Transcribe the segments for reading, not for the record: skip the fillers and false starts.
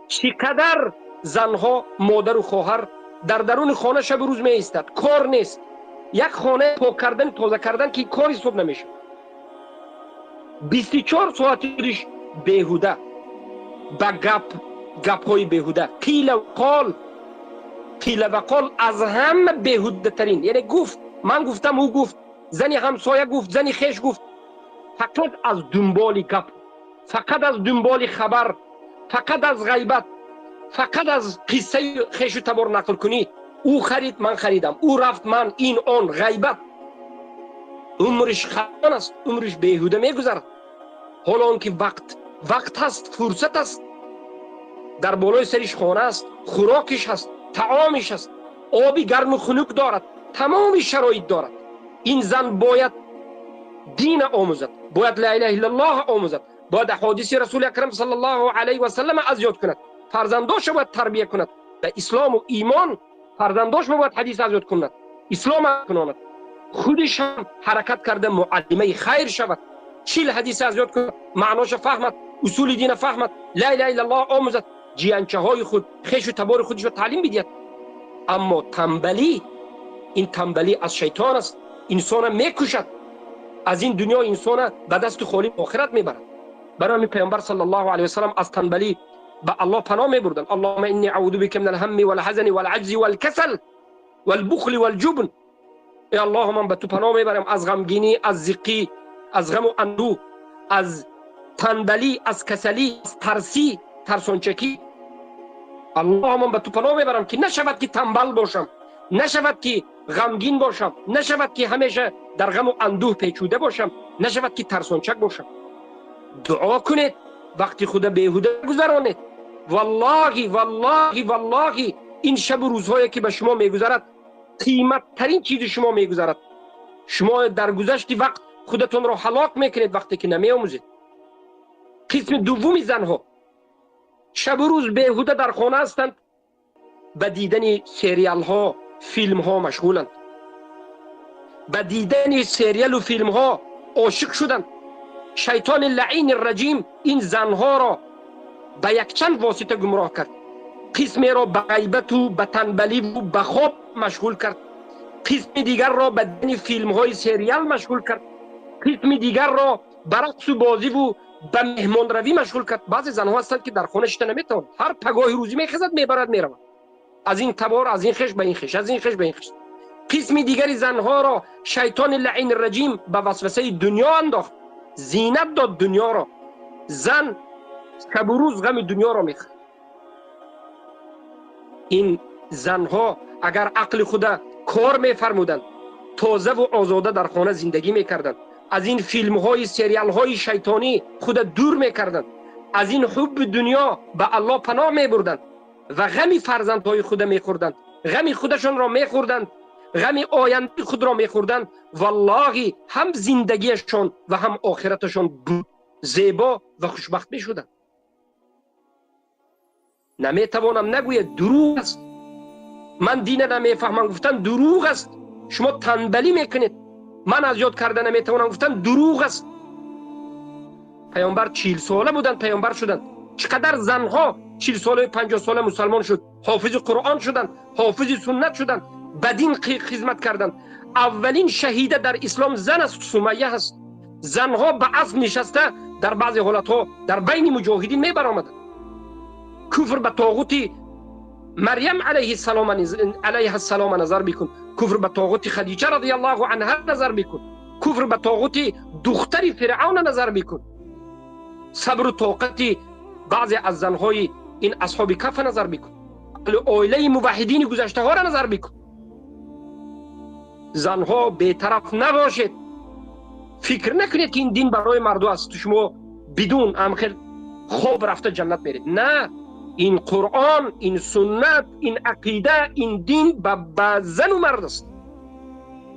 چقدر زنها مادر و خواهر در درون خانه شب و روز می ایستد، کار نیست. یک خانه پاک کردن تازه کردن که کاری حساب نمیشه. 24 ساعتش بیهوده با گپ های بیهوده، قیل و قال از همه بیهوده ترین. یعنی گفت، من گفتم، او گفت، زنی همسایه گفت، زنی خیش گفت. فقط از دنبال گپ، فقط از دنبال خبر، فقط از غیبت، فقط از قصه خیش تبار نقل کنی. او خرید من خریدم، او رفت من، این آن، غیبت. عمرش خیان است، عمرش بیهوده میگذرد. حالا آن که وقت هست، فرصت است، در بالای سرش خانه است، خوراکش هست، طعامش هست، آبی گرم و خنک دارد، تمام شرایط دارد. این زن باید دین آموزد، باید لا اله الا الله آموزد، باید احادیث رسول اکرم صلی الله علیه و سلم از یاد کند، فرزنداش باید تربیت کند به اسلام و ایمان، فرزنداش باید حدیث از یاد کند، اسلام کند، خودش هم حرکت کرده معلمه خیر شود، 40 حدیث از یاد کند، معناش فهمد، اصول دین فهمد، لا اله الا الله آموزد، جیانچه های خود، خیش و تبار خودش رو تعلیم بدهد. اما تنبلی، این تنبلی از شیطان است، انسان میکشد، از این دنیا انسان به دست خالی آخرت میبرد. برای پیامبر صلی الله علیه و سلم از تنبلی به الله پناه میبردن. اللهم انی اعوذ بک من الهم والحزن والعجز والکسل والبخل والجبن. ای الله، من به تو پناه میبرم از غمگینی، از زقی، از غم و اندوه، از تنبلی، از کسلی، از ترسی، ترسانچکی. الله، من به تو پناه میبرم که نشود که تنبل باشم، نشود که غمگین باشم، نشود که همیشه در غم و اندوه پیچوده باشم، نشود که ترسانچک باشم. دعا کنید وقتی خدا بیهوده گذرانید. والله والله والله این شب و روزهایی که به شما میگذرد قیمت ترین چیز شما میگذرد. شما در گذشت وقت خودتون را هلاک میکنید وقتی که نمیآموزید. قسم دومی زنها شب و روز بیهوده در خانه هستند، به دیدن سریال ها، فیلم ها مشغولند، به دیدن سریال و فیلم ها عاشق شدند. شیطان لعین الرجیم این زنها را به یک چند واسطه گمراه کرد. قسمی را به غیبت و به تنبلی و به خواب مشغول کرد، قسم دیگر را به دیدن فیلم های سریال مشغول کرد، قسم دیگر را به رقص و بازی و به مهمان روی مشغول کرد. بعضی زنها هستند که در خانه شده نمیتوان، هر پگاه روزی میخزد میبرد میرود، از این تبار، از این خش به این خش، از این خش به این خش. قسم دیگری زنها را شیطان لعین الرجیم به وسوسه دنیا انداخت، زینت داد دنیا را. زن شب و روز غم دنیا را میخورد. این زنها اگر عقل خود کار میفرمودند، تازه و آزاده در خانه زندگی میکردند، از این فیلم های سریال های شیطانی خود دور میکردند، از این حب دنیا به الله پناه میبردند و غم فرزندهای خود میخوردند، غم خودشان را میخوردند، غم آینده خود را میخوردند. والله هم زندگیشان و هم آخرتشان زیبا و خوشبخت میشدند. نمیتوانم نگوید دروغ است، من دین نمیفهمم گفتن دروغ است، شما تنبلی میکنید، من از یاد کردن نمیتوانم گفتن دروغ است. پیامبر 40 ساله بودند پیامبر شدند. چقدر زنها 40 ساله 50 ساله مسلمان شد، حافظ قرآن شدند، حافظ سنت شدند، بدین خدمت کردند. اولین شهیده در اسلام زن است، سمیه هست. زنها به اسب نشسته در بعضی حالتها در بین مجاهدین میبرآمدند. کفر به طاغوت مریم علیه السلام نظر بکن، کفر به طاغوت خدیجه رضی الله عنها نظر بکن، کفر به طاغوت دختر فرعون نظر بکن، صبر و طاقت بعضی از زنهای این اصحاب کهف نظر بکن، اولیه موحدین گذشته ها را نظر بکن. زنها بی‌طرف نباشید، فکر نکنید که این دین برای مردو است شما بدون امخل خوب رفته جنت میرید. نه، این قرآن، این سنت، این عقیده، این دین به زن و مرد است.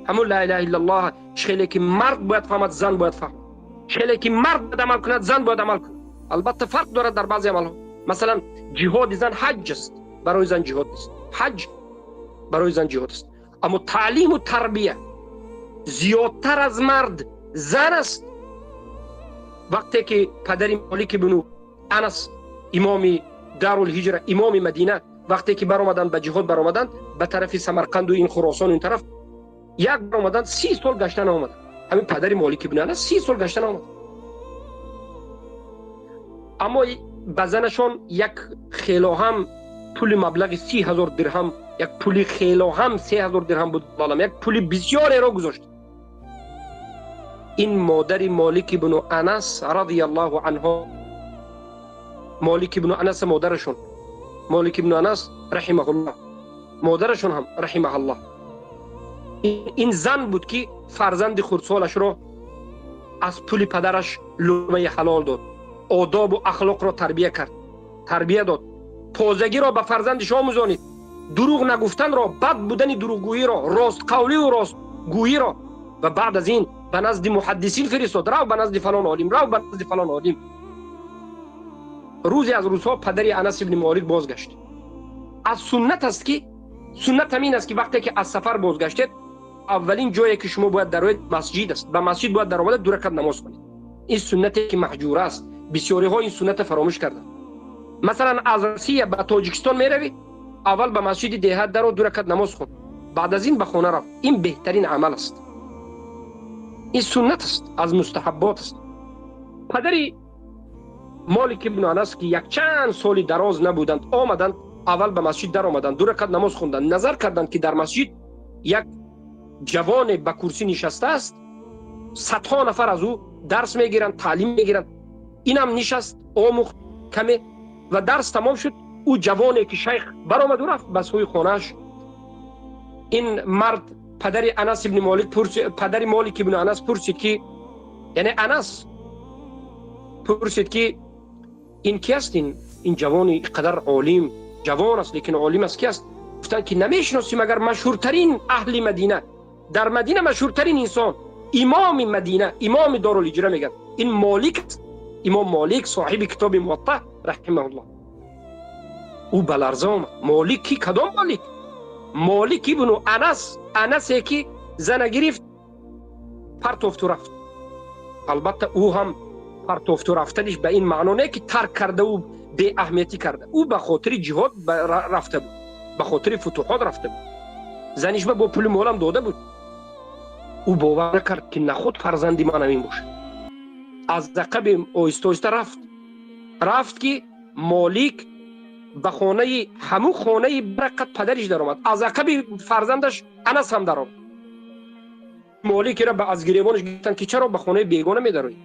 همون لا اله الا الله خیلی که مرد باید فهمد، زن باید فهمد. خیلی که مرد باید عمل کند، زن باید عمل کند. البته فرق دارد در بعضی عملها. مثلا جهاد زن حج است، برای زن جهاد است. حج برای زن جهاد است. اما تعلیم و تربیه زیادتر از مرد زن است. وقتی که پدر مالک بنو انس امام دارالهجره امام مدینه وقتی که برآمدند به جهاد برآمدند به طرف سمرقند و این خراسان و این طرف یک بار آمدند 30 سال گشتن آمدند. همین پدر مالک ابن انس 30 سال گشتن آمد. اما بزنشان یک خیلاهم پول مبلغ 30,000 درهم، یک پول خیلاهم 3,000 درهم بود بالام، یک پول بسیار را گذاشت. این مادر مالک ابن انس رضی الله عنها، مالک ابن انس مادرشون، مالک ابن انس رحمه الله، مادرشون هم رحمه الله، این زن بود که فرزند خردسالش را از پول پدرش لقمه حلال داد، آداب و اخلاق را تربیه کرد، تربیه داد، تازگی را به فرزندش آموزانید، دروغ نگفتن را، بد بودن دروغگویی را، راست قولی و راست گویی را. و بعد از این به نزد محدثین فرستاد، رو به نزد فلان عالم، رو به نزد فلان عالم. روزی از روزها پدر انس ابن مالک بازگشت. از سنت است که سنت همین است که وقتی که از سفر بازگشتید اولین جایی که شما باید در مسجد است، به مسجد باید در آمده 2 رکعت نماز کنید. این سنتی که محجور است، بسیاری ها این سنت فراموش کردند. مثلا از روسیه به تاجیکستان میروی، اول به مسجد دهات در 2 رکعت نماز خون، بعد از این به خانه رفت. این بهترین عمل است، این سنت است، از مستحبات است. پدر مالک ابن انس که یک چند سالی دراز نبودند، آمدند اول به مسجد در آمدند، 2 رکعت نماز خوندند. نظر کردند که در مسجد یک جوان به کرسی نشسته است، صدها نفر از او درس میگیرند، تعلیم میگیرند. اینم نشست آموخت کمی و درس تمام شد. او جوانی که شیخ برآمد و رفت به سوی خانه‌اش. این مرد پدر انس ابن مالک پدر مالک ابن انس پرسید که، یعنی انس پرسید که این کی است؟ این جوانی قدر عالم جوان است لیکن عالم است، کی است؟ گفتن که نمیشناسی مگر مشهورترین اهل مدینه، در مدینه مشهورترین انسان، امام مدینه، امام دارالهجره میگن. این مالک است، امام مالک صاحب کتاب موطأ رحمه الله. او بلرزه آمد. مالک کی؟ کدام مالک؟ مالک ابن انس، انسی که زن گرفت پرتافت و رفت. البته او هم پرتافت و رفتنش به این معنا نه که ترک کرده و به اهمیتی کرده، او به خاطر جهاد رفته بود، به خاطر فتوحات رفته بود. زنش با پول مالم داده بود. او باور کرد که نخود فرزندی من همین باشه. از عقب آهسته آهسته رفت که مالک به خانه همون خانه برکت پدرش در آمد. از عقب فرزندش انس هم در آمد. مالک را به از گریبانش گفتن که چرا به خانه بیگانه می‌داری؟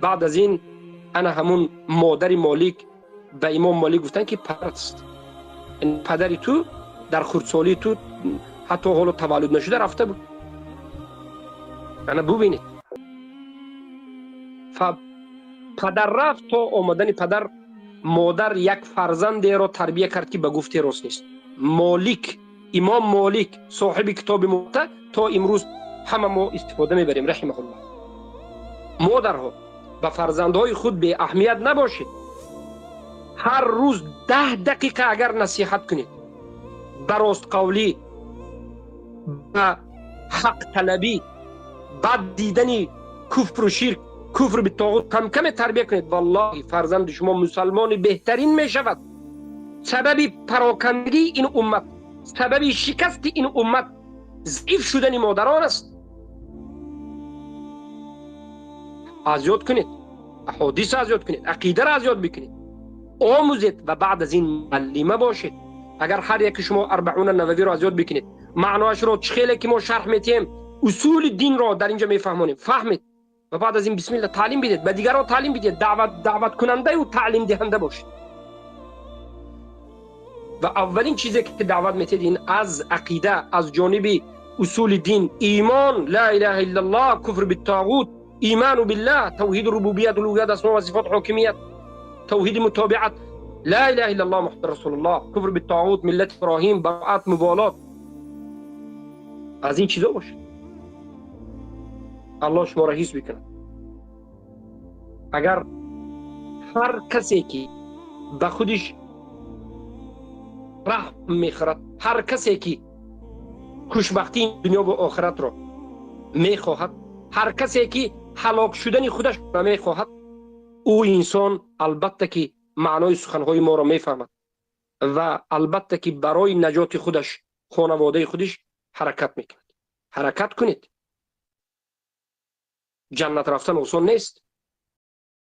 بعد از این انا همون مادر مالک به امام مالک گفتن که پدرت است، این پدری تو در خردسالی تو حتی حالا تولد نشده رفته بود. انا ببینید پدر رفت تا آمدن پدر، مادر یک فرزند را تربیه کرد که به گفته راست نیست. مالک، امام مالک صاحب کتاب موطأ تا امروز همه ما استفاده میبریم رحمه الله. مادرها به فرزندهای خود به اهمیت نباشید. هر روز 10 دقیقه اگر نصیحت کنید، به راست قولی، به حق طلبی، بد دیدن کفر و شرک، کفر به طاغوت کم کم تربیه کنید، والله فرزند شما مسلمان بهترین می شود. سبب پراکندگی این امت، سبب شکست این امت ضعیف شدن مادران است. از یاد کنید، احادیث از یاد کنید، عقیده را از یاد بکنید، آموزید و بعد از این معلمه باشید. اگر هر یک شما 40 نووی را از یاد بکنید، معناش رو چخیلی که ما شرح میتیم، اصول دین را در اینجا میفهمونیم، فهمید و بعد از این بسم الله تعلیم بدید، به دیگران تعلیم بدید، دعوت کننده و تعلیم دهنده باشید. و اولین چیزی که دعوت میتید این از عقیده، از جانب اصول دین، ایمان، لا اله الا الله، کفر بالطاغوت، ایمان بالله، توحید ربوبیت، الوهیت، اسماء و صفات، حاکمیت، توحید متابعت، لا اله الا الله محمد رسول الله، کفر بالطاغوت، ملت ابراهیم، براءت، مبالات. از این چیزا باشید. الله شما را حفظ بکنه. اگر هر کسی که به خودش رحم میخورد، هر کسی که خوشبختی دنیا و آخرت را میخواهد، هر کسی که هلاک شدن خودش را میخواهد، او انسان البته که معنای سخنهای ما را میفهمد و البته که برای نجات خودش، خانواده خودش حرکت میکند. حرکت کنید. جنت رفتن آسان نیست.